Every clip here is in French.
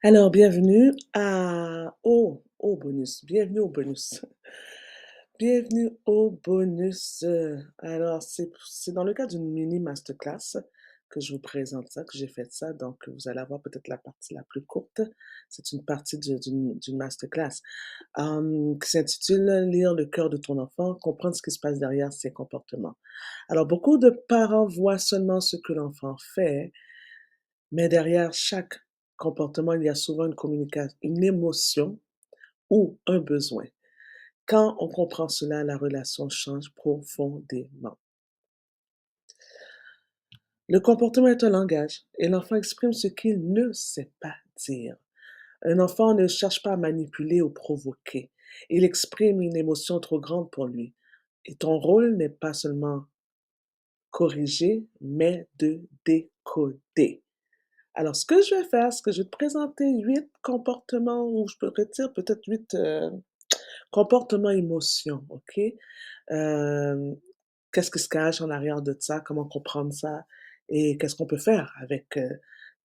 Alors, bienvenue au bonus. Bienvenue au bonus. Bienvenue au bonus. Alors, c'est dans le cadre d'une mini masterclass que je vous présente ça, que j'ai fait ça. Donc, vous allez avoir peut-être la partie la plus courte. C'est une partie d'une masterclass qui s'intitule Lire le cœur de ton enfant, comprendre ce qui se passe derrière ses comportements. Alors, beaucoup de parents voient seulement ce que l'enfant fait, mais derrière chaque comportement, il y a souvent une communication, une émotion ou un besoin. Quand on comprend cela, la relation change profondément. Le comportement est un langage et l'enfant exprime ce qu'il ne sait pas dire. Un enfant ne cherche pas à manipuler ou provoquer. Il exprime une émotion trop grande pour lui. Et ton rôle n'est pas seulement corriger, mais de décoder. Alors, ce que je vais faire, c'est que je vais te présenter 8 comportements ou je pourrais dire peut-être 8 comportements émotions, OK? Euh, Qu'est-ce qui se cache en arrière de ça? Comment comprendre ça? Et qu'est-ce qu'on peut faire avec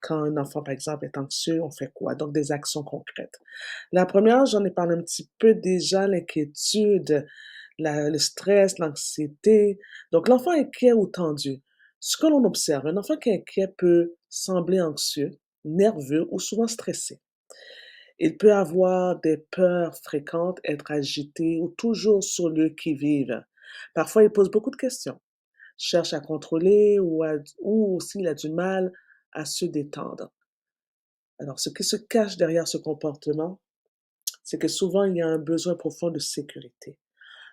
quand un enfant, par exemple, est anxieux, on fait quoi? Donc, des actions concrètes. La première, j'en ai parlé un petit peu déjà, l'inquiétude, le stress, l'anxiété. Donc, l'enfant inquiet ou tendu. Ce que l'on observe, un enfant qui est inquiet peut sembler anxieux, nerveux ou souvent stressé. Il peut avoir des peurs fréquentes, être agité ou toujours sur le qui-vive. Parfois, il pose beaucoup de questions, cherche à contrôler ou aussi il a du mal à se détendre. Alors, ce qui se cache derrière ce comportement, c'est que souvent il y a un besoin profond de sécurité.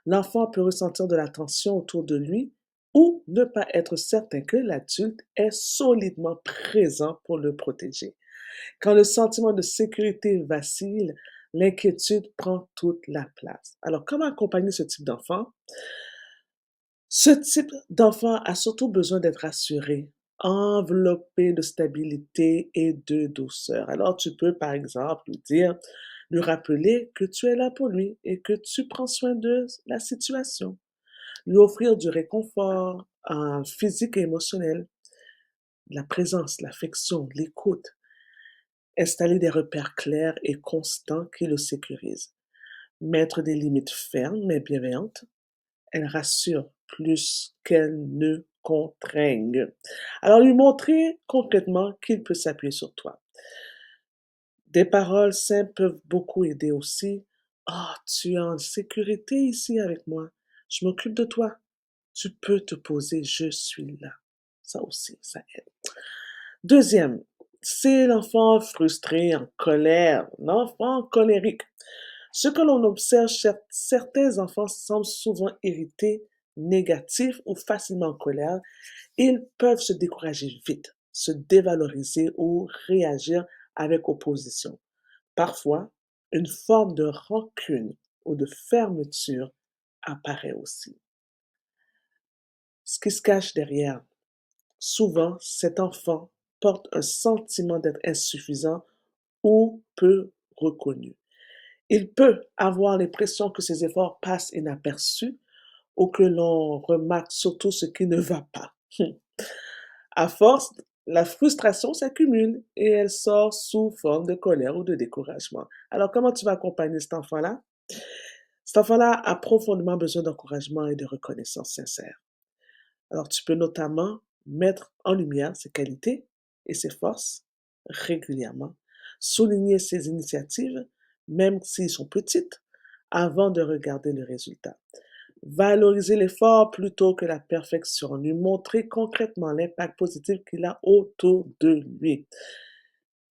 L'enfant peut ressentir de la tension autour de lui ou ne pas être certain que l'adulte est solidement présent pour le protéger. Quand le sentiment de sécurité vacille, l'inquiétude prend toute la place. Alors, comment accompagner ce type d'enfant? Ce type d'enfant a surtout besoin d'être rassuré, enveloppé de stabilité et de douceur. Alors, tu peux, par exemple, lui rappeler que tu es là pour lui et que tu prends soin de la situation. Lui offrir du réconfort physique et émotionnel, la présence, l'affection, l'écoute. Installer des repères clairs et constants qui le sécurisent. Mettre des limites fermes mais bienveillantes. Elle rassure plus qu'elle ne contraigne. Alors lui montrer concrètement qu'il peut s'appuyer sur toi. Des paroles simples peuvent beaucoup aider aussi. Ah, tu es en sécurité ici avec moi. Je m'occupe de toi. Tu peux te poser, je suis là. Ça aussi, ça aide. Deuxième, c'est l'enfant frustré, en colère, l'enfant colérique. Ce que l'on observe, certains enfants semblent souvent irrités, négatifs ou facilement en colère. Ils peuvent se décourager vite, se dévaloriser ou réagir avec opposition. Parfois, une forme de rancune ou de fermeture apparaît aussi. Ce qui se cache derrière, souvent, cet enfant porte un sentiment d'être insuffisant ou peu reconnu. Il peut avoir l'impression que ses efforts passent inaperçus ou que l'on remarque surtout ce qui ne va pas. À force, la frustration s'accumule et elle sort sous forme de colère ou de découragement. Alors, comment tu vas accompagner cet enfant-là? Cet enfant-là a profondément besoin d'encouragement et de reconnaissance sincère. Alors, tu peux notamment mettre en lumière ses qualités et ses forces régulièrement, souligner ses initiatives, même s'ils sont petites, avant de regarder le résultat. Valoriser l'effort plutôt que la perfection, lui montrer concrètement l'impact positif qu'il a autour de lui.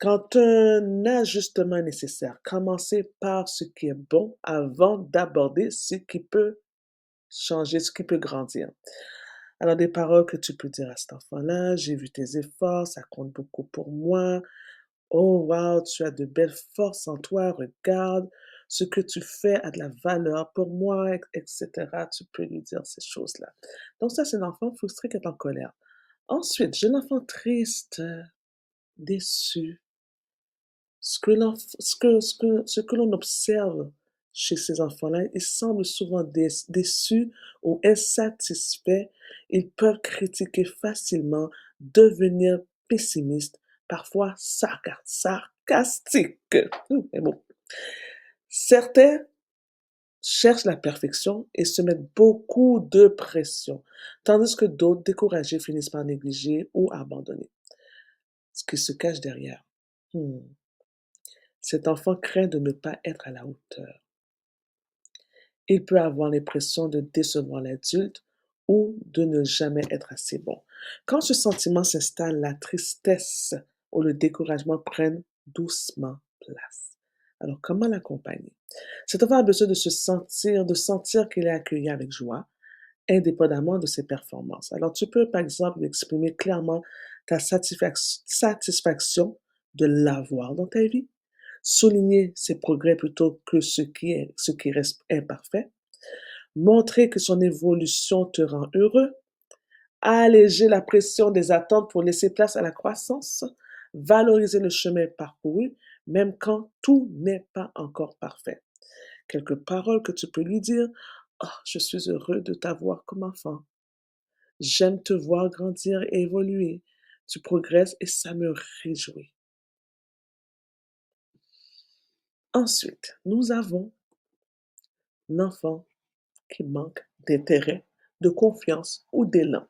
Quand un ajustement est nécessaire, commencer par ce qui est bon avant d'aborder ce qui peut changer, ce qui peut grandir. Alors, des paroles que tu peux dire à cet enfant-là, j'ai vu tes efforts, ça compte beaucoup pour moi. Oh, wow, tu as de belles forces en toi, regarde, ce que tu fais a de la valeur pour moi, etc. Tu peux lui dire ces choses-là. Donc, ça, c'est l'enfant frustré qui est en colère. Ensuite, j'ai l'enfant triste, déçu. Ce que l'on observe chez ces enfants-là, ils semblent souvent déçus ou insatisfaits. Ils peuvent critiquer facilement, devenir pessimistes, parfois sarcastiques. Mais bon. Certains cherchent la perfection et se mettent beaucoup de pression, tandis que d'autres, découragés, finissent par négliger ou abandonner. Ce qui se cache derrière. Hmm. Cet enfant craint de ne pas être à la hauteur. Il peut avoir l'impression de décevoir l'adulte ou de ne jamais être assez bon. Quand ce sentiment s'installe, la tristesse ou le découragement prennent doucement place. Alors, comment l'accompagner? Cet enfant a besoin de sentir qu'il est accueilli avec joie, indépendamment de ses performances. Alors, tu peux, par exemple, lui exprimer clairement ta satisfaction de l'avoir dans ta vie, souligner ses progrès plutôt que ce qui reste imparfait, montrer que son évolution te rend heureux, alléger la pression des attentes pour laisser place à la croissance, valoriser le chemin parcouru, même quand tout n'est pas encore parfait. Quelques paroles que tu peux lui dire. Oh, je suis heureux de t'avoir comme enfant. J'aime te voir grandir et évoluer. Tu progresses et ça me réjouit. Ensuite, nous avons l'enfant qui manque d'intérêt, de confiance ou d'élan.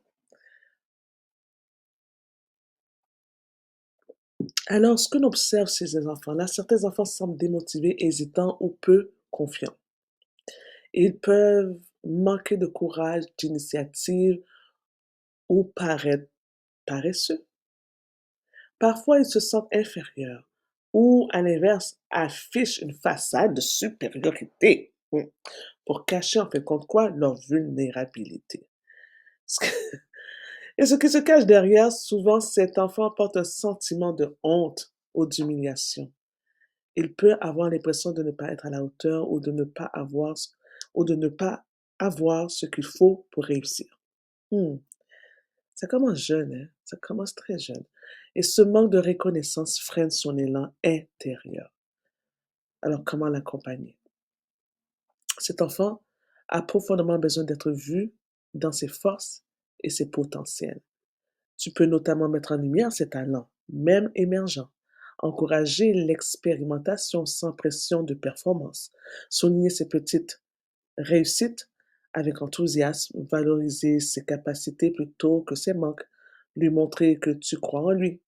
Alors, ce que l'on observe chez ces enfants-là, certains enfants semblent démotivés, hésitants ou peu confiants. Ils peuvent manquer de courage, d'initiative ou paraître paresseux. Parfois, ils se sentent inférieurs ou, à l'inverse, affichent une façade de supériorité pour cacher en fin de compte quoi? Leur vulnérabilité. Et ce qui se cache derrière, souvent, cet enfant porte un sentiment de honte ou d'humiliation. Il peut avoir l'impression de ne pas être à la hauteur ou de ne pas avoir ce qu'il faut pour réussir. Hmm. Ça commence jeune, hein? Ça commence très jeune. Et ce manque de reconnaissance freine son élan intérieur. Alors, comment l'accompagner? Cet enfant a profondément besoin d'être vu dans ses forces et ses potentiels. Tu peux notamment mettre en lumière ses talents, même émergents, encourager l'expérimentation sans pression de performance, souligner ses petites réussites avec enthousiasme, valoriser ses capacités plutôt que ses manques, lui montrer que tu crois en lui.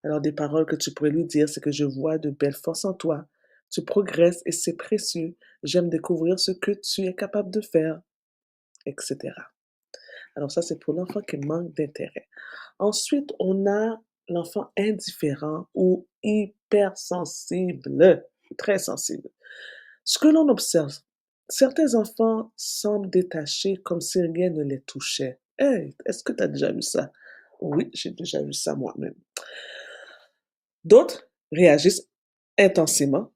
Alors des paroles que tu pourrais lui dire, c'est que je vois de belles forces en toi. Tu progresses et c'est précieux. J'aime découvrir ce que tu es capable de faire, etc. Alors ça, c'est pour l'enfant qui manque d'intérêt. Ensuite, on a l'enfant indifférent ou hypersensible, très sensible. Ce que l'on observe, certains enfants semblent détachés comme si rien ne les touchait. Hey, est-ce que tu as déjà vu ça? Oui, j'ai déjà vu ça moi-même. D'autres réagissent intensément,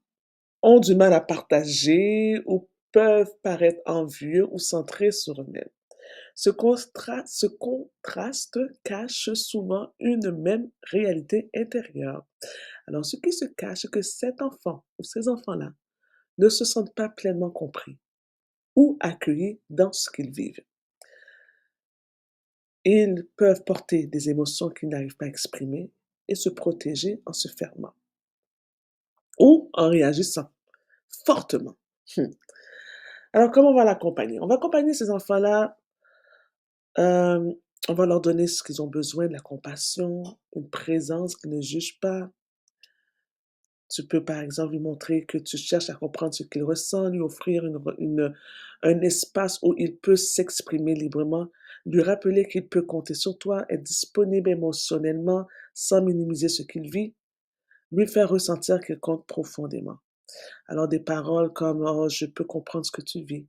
ont du mal à partager ou peuvent paraître envieux ou centrés sur eux-mêmes. Ce contraste cache souvent une même réalité intérieure. Alors, ce qui se cache, c'est que cet enfant ou ces enfants-là ne se sentent pas pleinement compris ou accueillis dans ce qu'ils vivent. Ils peuvent porter des émotions qu'ils n'arrivent pas à exprimer et se protéger en se fermant ou en réagissant fortement. Hmm. Alors, comment on va l'accompagner? On va accompagner ces enfants-là, euh, on va leur donner ce qu'ils ont besoin, de la compassion, une présence qui ne juge pas. Tu peux, par exemple, lui montrer que tu cherches à comprendre ce qu'il ressent, lui offrir un espace où il peut s'exprimer librement, lui rappeler qu'il peut compter sur toi, être disponible émotionnellement sans minimiser ce qu'il vit, lui faire ressentir qu'il compte profondément. Alors des paroles comme oh, je peux comprendre ce que tu vis,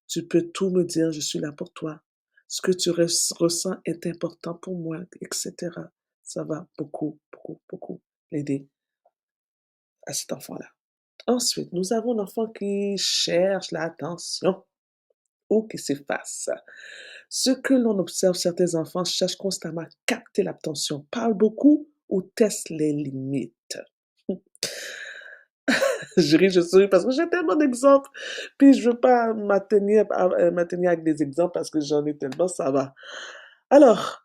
tu peux tout me dire, je suis là pour toi, ce que tu ressens est important pour moi, etc. Ça va beaucoup, beaucoup, beaucoup l'aider à cet enfant-là. Ensuite, nous avons l'enfant qui cherche l'attention ou qui s'efface. Ce que l'on observe, certains enfants cherchent constamment à capter l'attention, parlent beaucoup ou testent les limites. Je ris, je souris parce que j'ai tellement d'exemples. Puis je veux pas m'atteigner avec des exemples parce que j'en ai tellement, ça va. Alors,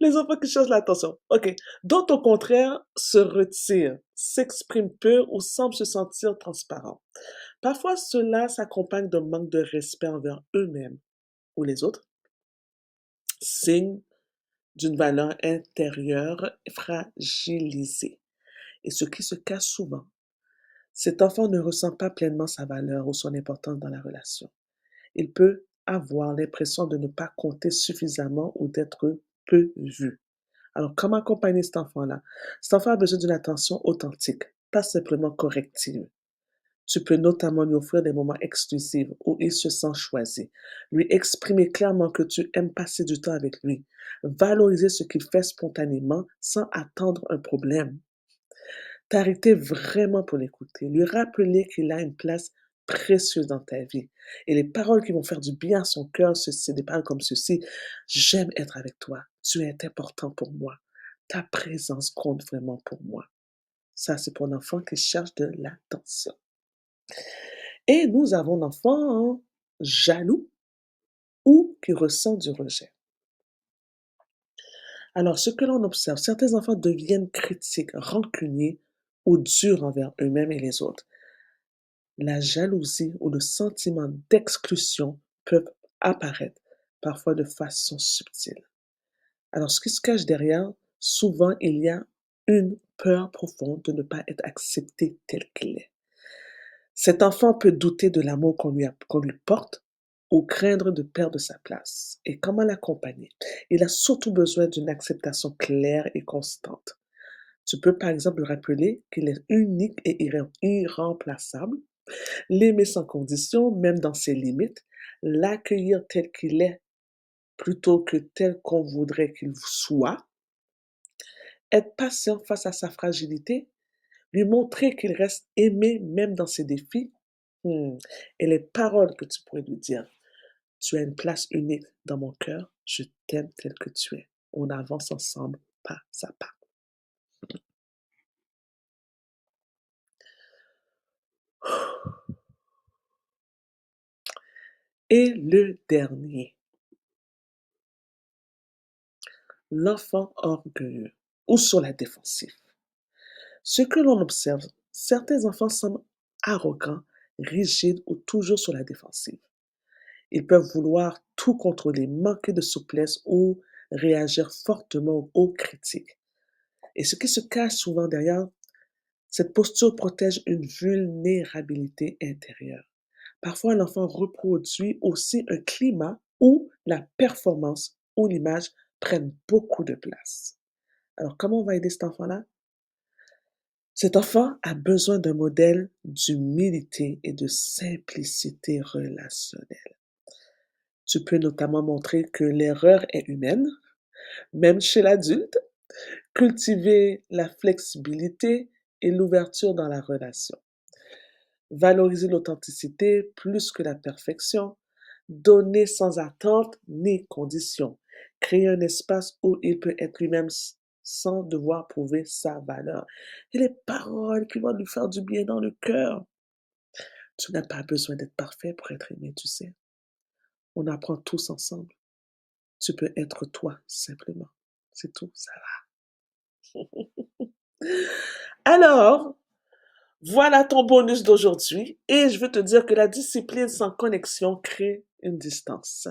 Les enfants qui cherchent l'attention. OK. D'autres, au contraire, se retirent, s'expriment peu ou semblent se sentir transparents. Parfois, cela s'accompagne d'un manque de respect envers eux-mêmes ou les autres, signe d'une valeur intérieure fragilisée. Et ce qui se cache souvent, cet enfant ne ressent pas pleinement sa valeur ou son importance dans la relation. Il peut avoir l'impression de ne pas compter suffisamment ou d'être peu vu. Alors, comment accompagner cet enfant-là? Cet enfant a besoin d'une attention authentique, pas simplement corrective. Tu peux notamment lui offrir des moments exclusifs où il se sent choisi. Lui exprimer clairement que tu aimes passer du temps avec lui. Valoriser ce qu'il fait spontanément sans attendre un problème. T'arrêter vraiment pour l'écouter. Lui rappeler qu'il a une place précieuse dans ta vie. Et les paroles qui vont faire du bien à son cœur, c'est des paroles comme ceci. J'aime être avec toi. Tu es important pour moi. Ta présence compte vraiment pour moi. Ça, c'est pour l'enfant qui cherche de l'attention. Et nous avons l'enfant jaloux ou qui ressent du rejet. Alors, ce que l'on observe, certains enfants deviennent critiques, rancuniers ou durs envers eux-mêmes et les autres. La jalousie ou le sentiment d'exclusion peuvent apparaître, parfois de façon subtile. Alors, ce qui se cache derrière, souvent, il y a une peur profonde de ne pas être accepté tel qu'il est. Cet enfant peut douter de l'amour qu'on lui porte ou craindre de perdre sa place. Et comment l'accompagner? Il a surtout besoin d'une acceptation claire et constante. Tu peux par exemple lui rappeler qu'il est unique et irremplaçable, l'aimer sans condition, même dans ses limites, l'accueillir tel qu'il est plutôt que tel qu'on voudrait qu'il soit, être patient face à sa fragilité, lui montrer qu'il reste aimé même dans ses défis. Et les paroles que tu pourrais lui dire. Tu as une place unique dans mon cœur. Je t'aime tel que tu es. On avance ensemble, pas à pas. Et le dernier, l'enfant orgueilleux ou sur la défensive. Ce que l'on observe, certains enfants semblent arrogants, rigides ou toujours sur la défensive. Ils peuvent vouloir tout contrôler, manquer de souplesse ou réagir fortement aux critiques. Et ce qui se cache souvent derrière, cette posture protège une vulnérabilité intérieure. Parfois, l'enfant reproduit aussi un climat où la performance ou l'image prennent beaucoup de place. Alors, comment on va aider cet enfant-là? Cet enfant a besoin d'un modèle d'humilité et de simplicité relationnelle. Tu peux notamment montrer que l'erreur est humaine, même chez l'adulte, cultiver la flexibilité et l'ouverture dans la relation. Valoriser l'authenticité plus que la perfection, donner sans attente ni condition, créer un espace où il peut être lui-même sans devoir prouver sa valeur. Et les paroles qui vont lui faire du bien dans le cœur. Tu n'as pas besoin d'être parfait pour être aimé, tu sais. On apprend tous ensemble. Tu peux être toi, simplement. C'est tout, ça va. Alors, voilà ton bonus d'aujourd'hui et je veux te dire que la discipline sans connexion crée une distance.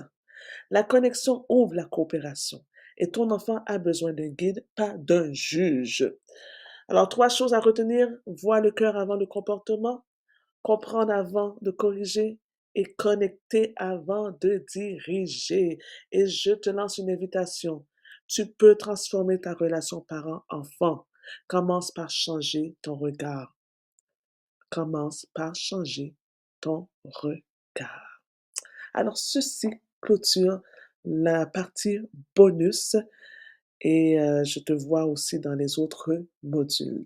La connexion ouvre la coopération et ton enfant a besoin d'un guide, pas d'un juge. Alors, trois choses à retenir. Vois le cœur avant le comportement, comprendre avant de corriger et connecter avant de diriger. Et je te lance une invitation. Tu peux transformer ta relation parent-enfant. Commence par changer ton regard. Commence par changer ton regard. Alors, ceci clôture la partie bonus et je te vois aussi dans les autres modules.